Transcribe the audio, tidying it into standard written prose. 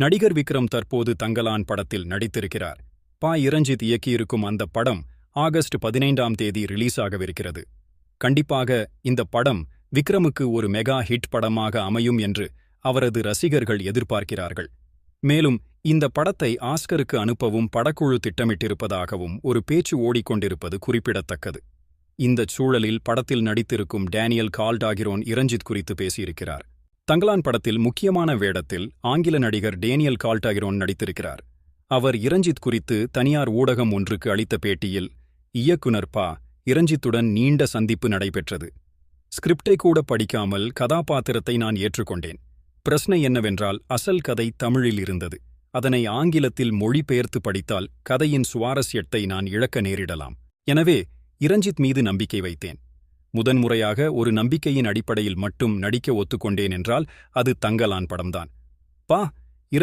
நடிகர் விக்ரம் தற்போது தங்கலான் படத்தில் நடித்திருக்கிறார். இரஞ்சித் இயக்கியிருக்கும் அந்த படம் ஆகஸ்ட் 15ஆம் தேதி ரிலீஸ் ஆகவிருக்கிறது. கண்டிப்பாக இந்த படம் விக்ரமுக்கு ஒரு மெகா ஹிட் படமாக அமையும் என்று அவரது ரசிகர்கள் எதிர்பார்க்கிறார்கள். மேலும் இந்த படத்தை ஆஸ்கருக்கு அனுப்பவும் படக்குழு திட்டமிட்டிருப்பதாகவும் ஒரு பேச்சு ஓடிக்கொண்டிருப்பது குறிப்பிடத்தக்கது. இந்தச் சூழலில் படத்தில் நடித்திருக்கும் டேனியல் கால்டாகிரோன் இரஞ்சித் குறித்து பேசியிருக்கிறார். தங்கலான் படத்தில் முக்கியமான வேடத்தில் ஆங்கில நடிகர் டேனியல் கால்டாகிரோன் நடித்திருக்கிறார். அவர் இரஞ்சித் குறித்து தனியார் ஊடகம் ஒன்றுக்கு அளித்த பேட்டியில், இயக்குனர் இரஞ்சித்துடன் நீண்ட சந்திப்பு நடைபெற்றது. ஸ்கிரிப்டை கூட படிக்காமல் கதாபாத்திரத்தை நான் ஏற்றுக்கொண்டேன். பிரச்சனை என்னவென்றால் அசல் கதை தமிழில் இருந்தது. அதனை ஆங்கிலத்தில் மொழிபெயர்த்து படித்தால் கதையின் சுவாரஸ்யத்தை நான் இழக்க நேரிடலாம். எனவே இரஞ்சித் மீது நம்பிக்கை வைத்தேன். முதன்முறையாக ஒரு நம்பிக்கையின் அடிப்படையில் மட்டும் நடிக்க ஒத்துக்கொண்டேன் என்றால் அது தங்கலான் படம்தான்.